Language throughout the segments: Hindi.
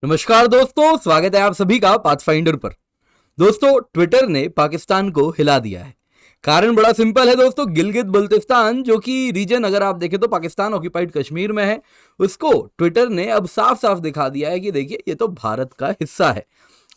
नमस्कार दोस्तों, स्वागत है आप सभी का पाथफाइंडर पर। दोस्तों, ट्विटर ने पाकिस्तान को हिला दिया है। कारण बड़ा सिंपल है दोस्तों, गिलगित बल्तिस्तान जो कि रीजन अगर आप देखें तो पाकिस्तान ऑक्यूपाइड कश्मीर में है, उसको ट्विटर ने अब साफ साफ दिखा दिया है कि देखिए ये तो भारत का हिस्सा है।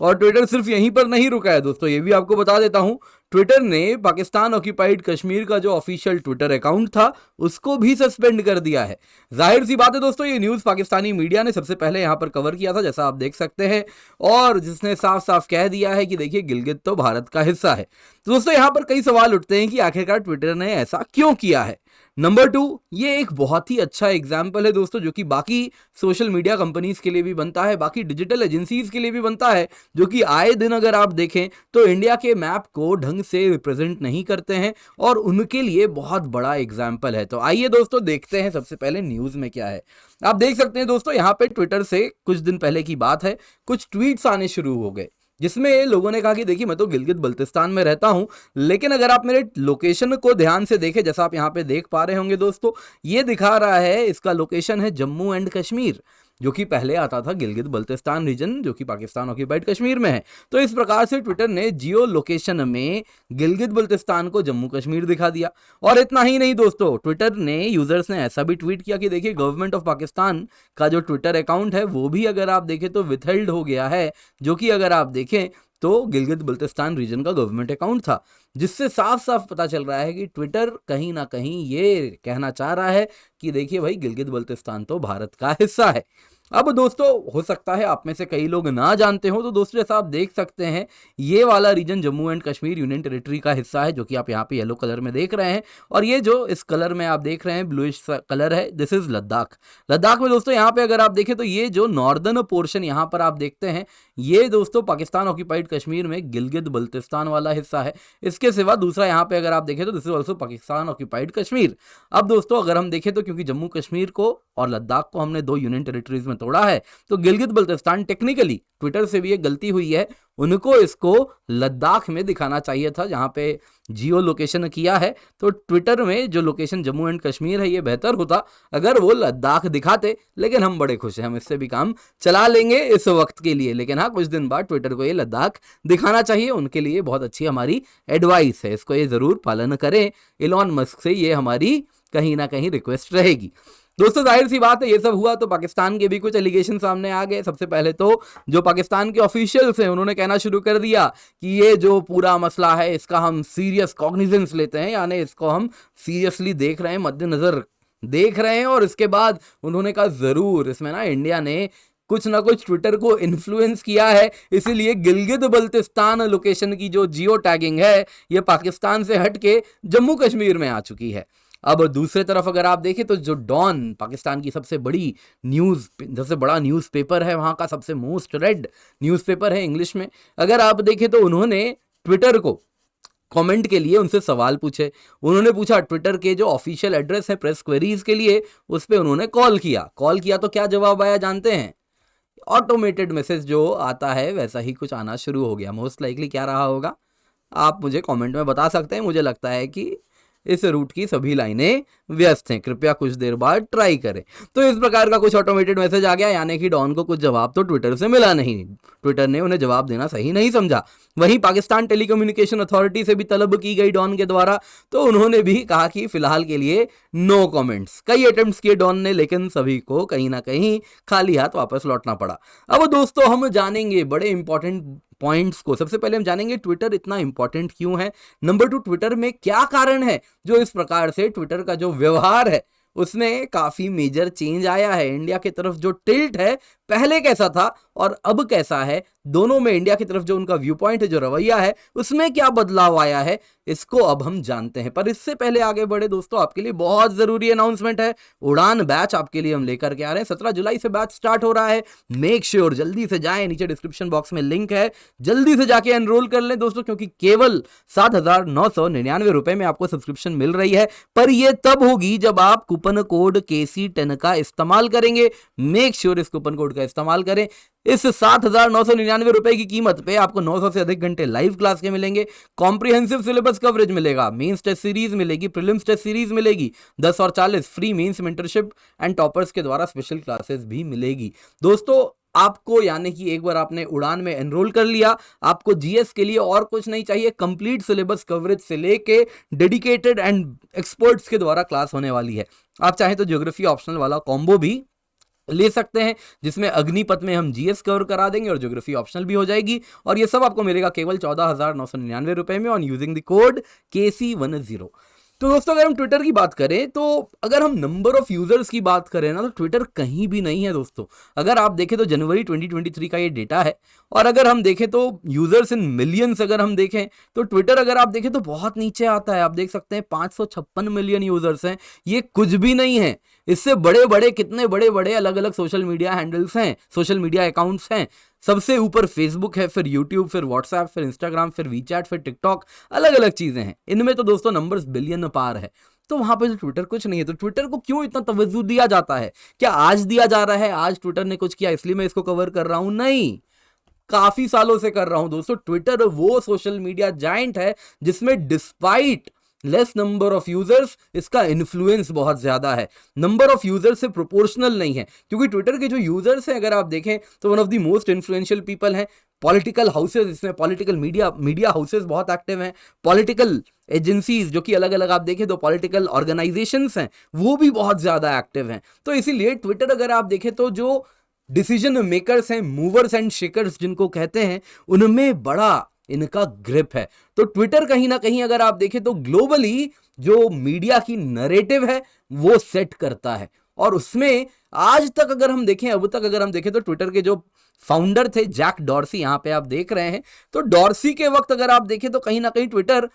और ट्विटर सिर्फ यहीं पर नहीं रुका है दोस्तों, ये भी आपको बता देता हूं, ट्विटर ने पाकिस्तान ऑक्यूपाइड कश्मीर का जो ऑफिशियल ट्विटर अकाउंट था उसको भी सस्पेंड कर दिया है। जाहिर सी बात है दोस्तों, ये न्यूज़ पाकिस्तानी मीडिया ने सबसे पहले यहां पर कवर किया था, जैसा आप देख सकते हैं, और जिसने साफ साफ कह दिया है कि देखिए गिलगित तो भारत का हिस्सा है। तो दोस्तों यहां पर कई सवाल उठते हैं कि आखिरकार ट्विटर ने ऐसा क्यों किया है। नंबर 2, ये एक बहुत ही अच्छा एग्जाम्पल है दोस्तों, जो कि बाकी सोशल मीडिया कंपनीज के लिए भी बनता है, बाकी डिजिटल एजेंसीज के लिए भी बनता है, जो कि आए दिन अगर आप देखें तो इंडिया के मैप को ढंग से रिप्रेजेंट नहीं करते हैं, और उनके लिए बहुत बड़ा एग्जाम्पल है। तो आइए दोस्तों देखते हैं सबसे पहले न्यूज में क्या है। आप देख सकते हैं दोस्तों, यहाँ पे ट्विटर से कुछ दिन पहले की बात है, कुछ ट्वीट्स आने शुरू हो गए जिसमें लोगों ने कहा कि देखिए मैं तो गिलगित बल्तिस्तान में रहता हूं, लेकिन अगर आप मेरे लोकेशन को ध्यान से देखें, जैसा आप यहां पे देख पा रहे होंगे दोस्तों, ये दिखा रहा है, इसका लोकेशन है जम्मू एंड कश्मीर, जो कि पहले आता था गिलगित बल्तिस्तान रीजन, जो कि पाकिस्तान ऑक्यूपाइड कश्मीर में है। तो इस प्रकार से ट्विटर ने जियो लोकेशन में गिलगित बल्तिस्तान को जम्मू कश्मीर दिखा दिया। और इतना ही नहीं दोस्तों, ट्विटर ने यूजर्स ने ऐसा भी ट्वीट किया कि देखिए गवर्नमेंट ऑफ पाकिस्तान का जो ट्विटर अकाउंट है वो भी अगर आप देखें तो विथहेल्ड हो गया है, जो कि अगर आप देखें तो गिलगित बल्तिस्तान रीजन का गवर्नमेंट अकाउंट था, जिससे साफ साफ पता चल रहा है कि ट्विटर कहीं ना कहीं ये कहना चाह रहा है कि देखिए भाई गिलगित बल्तिस्तान तो भारत का हिस्सा है। अब दोस्तों हो सकता है आप में से कई लोग ना जानते हो, तो दोस्तों जैसा आप देख सकते हैं ये वाला region Jammu and Kashmir union territory का हिस्सा है, जो कि आप यहाँ पे येलो कलर में देख रहे हैं, और ये जो इस कलर में आप देख रहे हैं ब्लूइश कलर है, दिस इज लद्दाख। लद्दाख में दोस्तों यहाँ पे अगर आप देखें तो ये जो नॉर्दर्न पोर्शन यहाँ पर आप देखते हैं, ये दोस्तों पाकिस्तान ऑक्यूपाइड कश्मीर में गिलगित बल्तिस्तान वाला हिस्सा है। इसके सिवा दूसरा यहाँ पे अगर आप देखें तो this is also Pakistan occupied Kashmir. अब दोस्तों अगर हम देखें तो क्योंकि जम्मू कश्मीर को और लद्दाख को हमने 2 यूनियन टेरिटरीज में तोड़ा है, तो गिलगित बल्तिस्तान टेक्निकली ट्विटर से भी एक गलती हुई है, उनको इसको लद्दाख में दिखाना चाहिए था जहां पे जियो लोकेशन किया है। तो ट्विटर में जो लोकेशन जम्मू एंड कश्मीर है ये बेहतर होता अगर वो लद्दाख दिखाते, लेकिन हम बड़े खुश हैं, हम इससे भी काम चला लेंगे इस वक्त के लिए। लेकिन हाँ, कुछ दिन बाद ट्विटर को ये लद्दाख दिखाना चाहिए, उनके लिए बहुत अच्छी हमारी एडवाइस है, इसको ये जरूर पालन करें। इलॉन मस्क से ये हमारी कहीं ना कहीं रिक्वेस्ट रहेगी। दोस्तों जाहिर सी बात है, ये सब हुआ तो पाकिस्तान के भी कुछ एलिगेशन सामने आ गए। सबसे पहले तो जो पाकिस्तान के ऑफिशियल्स हैं उन्होंने कहना शुरू कर दिया कि ये जो पूरा मसला है इसका हम सीरियस कॉग्निजेंस लेते हैं, यानी इसको हम सीरियसली देख रहे हैं, मद्देनजर देख रहे हैं। और इसके बाद उन्होंने कहा जरूर इसमें ना इंडिया ने कुछ ना कुछ ट्विटर को इन्फ्लुएंस किया है, इसीलिए गिलगित बल्तिस्तान लोकेशन की जो जियो टैगिंग है ये पाकिस्तान से हट के जम्मू कश्मीर में आ चुकी है। अब दूसरे तरफ अगर आप देखें तो जो डॉन पाकिस्तान की सबसे बड़ा न्यूज़पेपर है, वहां का सबसे मोस्ट रेड न्यूज़पेपर है इंग्लिश में, अगर आप देखें तो उन्होंने ट्विटर को कमेंट के लिए उनसे सवाल पूछे। उन्होंने पूछा ट्विटर के जो ऑफिशियल एड्रेस है प्रेस क्वेरीज के लिए, उस पर उन्होंने कॉल किया तो क्या जवाब आया जानते हैं? ऑटोमेटेड मैसेज जो आता है वैसा ही कुछ आना शुरू हो गया। मोस्ट लाइकली क्या रहा होगा आप मुझे कमेंट में बता सकते हैं। मुझे लगता है कि इस रूट की सभी लाइनें व्यस्त हैं, कृपया कुछ देर बाद ट्राई करें। तो इस प्रकार का कुछ ऑटोमेटेड मैसेज आ गया, यानी कि डॉन को कुछ जवाब तो ट्विटर से मिला नहीं, ट्विटर ने उन्हें जवाब देना सही नहीं समझा। वहीं पाकिस्तान टेलीकम्युनिकेशन अथॉरिटी से भी तलब की गई डॉन के द्वारा, तो उन्होंने भी कहा कि फिलहाल के लिए नो कमेंट्स। कई अटेम्प्ट्स किए डॉन ने, लेकिन सभी को कहीं ना कहीं खाली हाथ वापस लौटना पड़ा। अब दोस्तों हम जानेंगे बड़े इंपॉर्टेंट पॉइंट्स को। सबसे पहले हम जानेंगे ट्विटर इतना इंपॉर्टेंट क्यों है। नंबर 2, ट्विटर में क्या कारण है जो इस प्रकार से ट्विटर का जो व्यवहार है उसमें काफी मेजर चेंज आया है। इंडिया की तरफ जो टिल्ट है, पहले कैसा था और अब कैसा है, दोनों में इंडिया की तरफ जो उनका व्यू पॉइंट है, जो रवैया है, उसमें क्या बदलाव आया है, इसको अब हम जानते हैं। पर इससे पहले आगे बढ़े दोस्तों, आपके लिए बहुत जरूरी अनाउंसमेंट है। उड़ान बैच आपके लिए हम लेकर के आ रहे हैं। 17 जुलाई से बैच स्टार्ट हो रहा है। मेक श्योर जल्दी से जाएं, नीचे डिस्क्रिप्शन बॉक्स में लिंक है, जल्दी से जाके एनरोल कर लें दोस्तों, क्योंकि केवल 7,999 रुपए में आपको सब्सक्रिप्शन मिल रही है। पर यह तब होगी जब आप कूपन कोड KC10 का इस्तेमाल करेंगे। मेक श्योर इस कूपन कोड का इस्तेमाल करें। इस 7,999 रुपए की कीमत पे आपको 900 से अधिक घंटे लाइव क्लास के मिलेंगे, कॉम्प्रिहेंसिव सिलेबस कवरेज मिलेगा, मेंस टेस्ट सीरीज मिलेगी, प्रीलिम्स टेस्ट सीरीज मिलेगी, 10 और 40 free mains mentorship and toppers के द्वारा स्पेशल क्लासेस भी मिलेगी। दोस्तों आपको, यानी कि एक बार आपने उड़ान में एनरोल कर लिया, आपको जीएस के लिए और कुछ नहीं चाहिए, कंप्लीट सिलेबस कवरेज से लेके डेडिकेटेड एंड एक्सपर्ट्स के द्वारा क्लास होने वाली है। आप चाहें तो ज्योग्राफी ऑप्शनल वाला कॉम्बो भी ले सकते हैं, जिसमें अग्निपथ में हम जीएस कवर करा देंगे और ज्योग्राफी ऑप्शनल भी हो जाएगी, और ये सब आपको मिलेगा केवल 14,999 रुपए में on using the code KC10। तो दोस्तों अगर हम ट्विटर की बात करें, तो अगर हम नंबर ऑफ यूजर्स की बात करें ना, तो ट्विटर कहीं भी नहीं है दोस्तों। अगर आप देखें तो जनवरी 2023 का ये डेटा है, और अगर हम देखें तो यूजर्स इन मिलियंस अगर हम देखें तो ट्विटर अगर आप देखें तो बहुत नीचे आता है। आप देख सकते हैं 556 मिलियन यूजर्स हैं, ये कुछ भी नहीं है। इससे बड़े बड़े कितने बड़े बड़े अलग अलग सोशल मीडिया हैंडल्स हैं, सोशल मीडिया अकाउंट्स हैं। सबसे ऊपर फेसबुक है, फिर यूट्यूब, फिर व्हाट्सएप, फिर इंस्टाग्राम, फिर वीचैट, फिर टिकटॉक, अलग अलग चीजें हैं। इनमें तो दोस्तों नंबर्स बिलियन पार है। तो वहां पे तो ट्विटर कुछ नहीं है। तो ट्विटर को क्यों इतना तवज्जो दिया जाता है? क्या आज दिया जा रहा है, आज ट्विटर ने कुछ किया इसलिए मैं इसको कवर कर रहा हूं? नहीं, काफी सालों से कर रहा हूं दोस्तों। ट्विटर वो सोशल मीडिया जायंट है जिसमें despite less number of users इसका इन्फ्लुएंस बहुत ज्यादा है। नंबर ऑफ यूजर्स से प्रोपोर्शनल नहीं है, क्योंकि ट्विटर के जो यूजर्स हैं अगर आप देखें तो one of the most influential people हैं। पॉलिटिकल हाउसेज, इसमें पॉलिटिकल मीडिया हाउसेज बहुत एक्टिव हैं। पॉलिटिकल एजेंसीज जो कि अलग अलग आप देखें तो पॉलिटिकल ऑर्गेनाइजेशंस हैं, वो भी बहुत ज्यादा एक्टिव हैं। तो इसीलिए ट्विटर अगर आप देखें तो जो डिसीजन मेकर्स हैं, मूवर्स एंड शेकर्स जिनको कहते हैं, उनमें बड़ा इनका ग्रिप है। तो ट्विटर कहीं ना कहीं अगर आप देखें तो ग्लोबली जो मीडिया की नरेटिव है वो सेट करता है। और उसमें आज तक अगर हम देखें, अब तक अगर हम देखें तो ट्विटर के जो फाउंडर थे जैक डॉर्सी, यहां पे आप देख रहे हैं, तो डॉर्सी के वक्त अगर आप देखें तो कहीं ना कहीं ट्विटर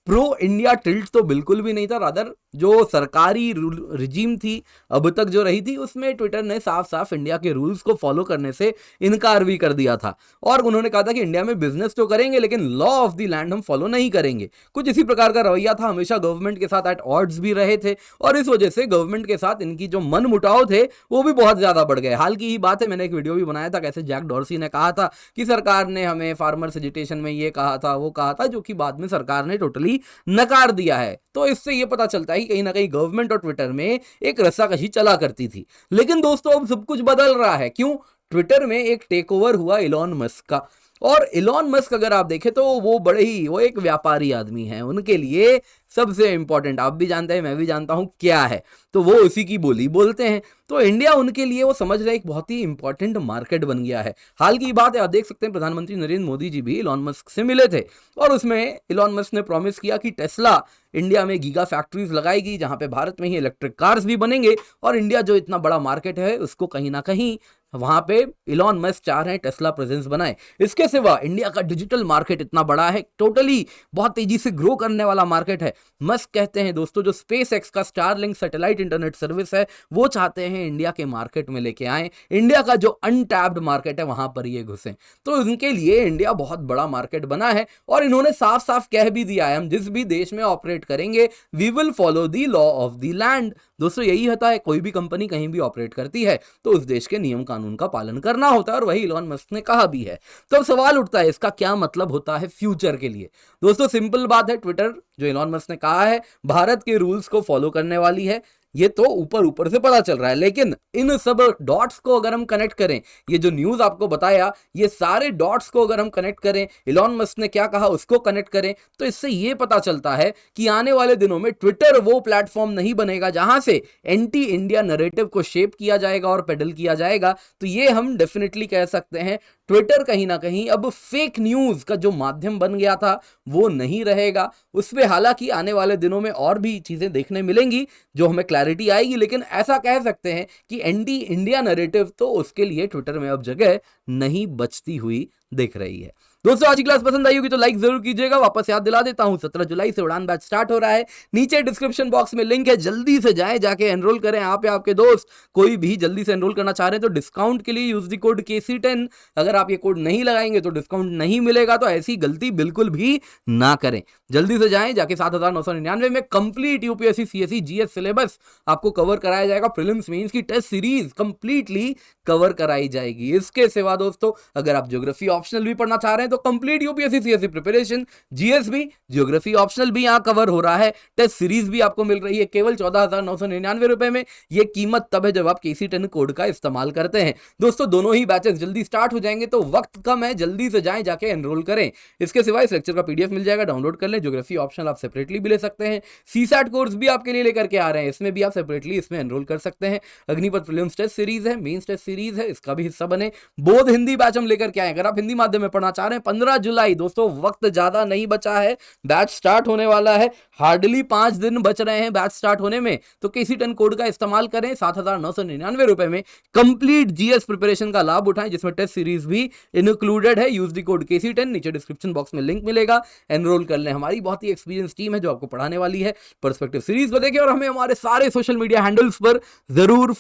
प्रो इंडिया टिल्ट तो बिल्कुल भी नहीं था। रादर जो सरकारी रिजीम थी अब तक जो रही थी, उसमें ट्विटर ने साफ साफ इंडिया के रूल्स को फॉलो करने से इनकार भी कर दिया था। और उन्होंने कहा था कि इंडिया में बिजनेस तो करेंगे लेकिन लॉ ऑफ द लैंड हम फॉलो नहीं करेंगे। कुछ इसी प्रकार का रवैया था, हमेशा गवर्नमेंट के साथ एट ऑड्स भी रहे थे, और इस वजह से गवर्नमेंट के साथ इनकी जो मन मुटाव थे वो भी बहुत ज्यादा बढ़ गए। हाल की ही बात है, मैंने एक वीडियो भी बनाया था कैसे जैक डॉर्सी ने कहा था कि सरकार ने हमें फार्मर्स एजिटेशन में ये कहा था वो कहा था, जो कि बाद में सरकार ने टोटली नकार दिया है। तो इससे ये पता चलता है कि कहीं ना कहीं गवर्नमेंट और ट्विटर में एक रस्साकशी चला करती थी। लेकिन दोस्तों अब सब कुछ बदल रहा है। क्यों? ट्विटर में एक टेक ओवर हुआ इलॉन मस्क का। और इलॉन मस्क अगर आप देखें तो वो एक व्यापारी आदमी है। उनके लिए सबसे इंपॉर्टेंट, आप भी जानते हैं मैं भी जानता हूं क्या है, तो वो उसी की बोली बोलते हैं। तो इंडिया उनके लिए वो समझ रहे एक बहुत ही इंपॉर्टेंट मार्केट बन गया है। हाल की बात है, आप देख सकते हैं प्रधानमंत्री नरेंद्र मोदी जी भी इलॉन मस्क से मिले थे, और उसमें इलॉन मस्क ने प्रॉमिस किया कि टेस्ला इंडिया में गीगा फैक्ट्रीज लगाएगी जहां पे भारत में ही इलेक्ट्रिक कार्स भी बनेंगे, और इंडिया जो इतना बड़ा मार्केट है उसको कहीं ना कहीं वहां पे इलॉन मस्क चाह रहे हैं टेस्ला प्रेजेंस बनाए। इसके सिवा इंडिया का डिजिटल मार्केट इतना बड़ा है, टोटली बहुत तेजी से ग्रो करने वाला मार्केट है। मस्क कहते हैं दोस्तों जो स्पेस एक्स का स्टारलिंक सैटेलाइट इंटरनेट सर्विस है वो चाहते हैं इंडिया के मार्केट में लेके आए, इंडिया का जो अनटैप्ड मार्केट है वहां पर ये घुसे। तो उनके लिए इंडिया बहुत बड़ा मार्केट बना है, और इन्होंने साफ साफ कह भी दिया है हम जिस भी देश में ऑपरेट करेंगे we will follow the law of the land. दोस्तों यही होता है, कोई भी कंपनी कहीं भी ऑपरेट करती है तो उस देश के नियम कानून का पालन करना होता है, और वही इलॉन मस्क ने कहा भी है। तो अब सवाल उठता है इसका क्या मतलब होता है फ्यूचर के लिए। दोस्तों सिंपल बात है, ट्विटर जो इलॉन मस्क ने कहा है भारत के रूल्स को फॉलो करने वाली है, ये तो ऊपर ऊपर से पता चल रहा है। लेकिन इन सब डॉट्स को अगर हम कनेक्ट करें, ये जो न्यूज आपको बताया ये सारे डॉट्स को अगर हम कनेक्ट करें, इलॉन मस्क ने क्या कहा उसको कनेक्ट करें, तो इससे ये पता चलता है कि आने वाले दिनों में ट्विटर वो प्लेटफॉर्म नहीं बनेगा जहां से एंटी इंडिया नैरेटिव को शेप किया जाएगा और पेडल किया जाएगा। तो ये हम डेफिनेटली कह सकते हैं ट्विटर कहीं ना कहीं अब फेक न्यूज का जो माध्यम बन गया था वो नहीं रहेगा। उसमें हालांकि आने वाले दिनों में और भी चीजें देखने मिलेंगी जो हमें क्लैरिटी आएगी, लेकिन ऐसा कह सकते हैं कि एंटी इंडिया नैरेटिव तो उसके लिए ट्विटर में अब जगह नहीं बचती हुई दिख रही है। दोस्तों आज की क्लास पसंद आई होगी तो लाइक जरूर कीजिएगा। वापस याद दिला देता हूं 17 जुलाई से उड़ान बैच स्टार्ट हो रहा है, नीचे डिस्क्रिप्शन बॉक्स में लिंक है, जल्दी से जाएं, जाके एनरोल करें। आप या आपके दोस्त कोई भी जल्दी से एनरोल करना चाह रहे हैं तो डिस्काउंट के लिए यूज द कोड KC10। अगर आप ये कोड नहीं लगाएंगे तो डिस्काउंट नहीं मिलेगा, तो ऐसी गलती बिल्कुल भी ना करें। जल्दी से जाएं, जाके 7,999 में complete UPSC CSE GS syllabus आपको कवर कराया जाएगा। प्रीलिम्स मेंस की टेस्ट सीरीज कंप्लीटली कवर कराई जाएगी। इसके सिवा दोस्तों अगर आप ज्योग्राफी ऑप्शनल भी पढ़ना चाह रहे हैं तो complete UPSC CSC preparation, GS भी, ज्योग्राफी ऑप्शनल भी यहां कवर हो रहा है। टेस्ट सीरीज भी आपको मिल रही है केवल 14,999 रुपए में। ये कीमत तब है जब आप KC10 कोड का इस्तेमाल करते हैं। दोस्तों दोनों ही बैचेस जल्दी स्टार्ट हो जाएंगे, तो वक्त कम है, जल्दी से जाएं, जाके एनरोल करें। इसके सिवा इस लेक्चर का PDF मिल जाएगा, डाउनलोड कर लें। ज्योग्राफी ऑप्शनल आप सेपरेटली भी ले सकते हैं। CSAT कोर्स भी आपके लिए लेकर के आ रहे हैं, इसमें भी आप सेपरेटली इसमें एनरोल कर सकते हैं। अग्निपथ प्रीलिम्स टेस्ट सीरीज है, मेंस टेस्ट सीरीज है, इसका भी हिस्सा बने। बोध हिंदी बैच हम लेकर के आए, अगर आप हिंदी माध्यम में पढ़ना चाह रहे हैं 15 जुलाई दोस्तों, वक्त ज्यादा नहीं बचा है, बैच स्टार्ट होने वाला है, हार्डली 5 दिन बच रहे हैं बैच स्टार्ट होने में। तो KC10 कोड का इस्तेमाल करें, 7,999 रुपए में कंप्लीट GS प्रिपरेशन का लाभ उठाएं, जिसमें टेस्ट सीरीज भी इंक्लूडेड है। यूज द कोड KC10, नीचे डिस्क्रिप्शन बॉक्स में लिंक मिलेगा, एनरोल कर लें। हमारी बहुत ही एक्सपीरियंस टीम है जो आपको पढ़ाने वाली है। पर्सपेक्टिव सीरीज को देखें और हमें हमारे सारे सोशल मीडिया हैंडल्स पर जरूर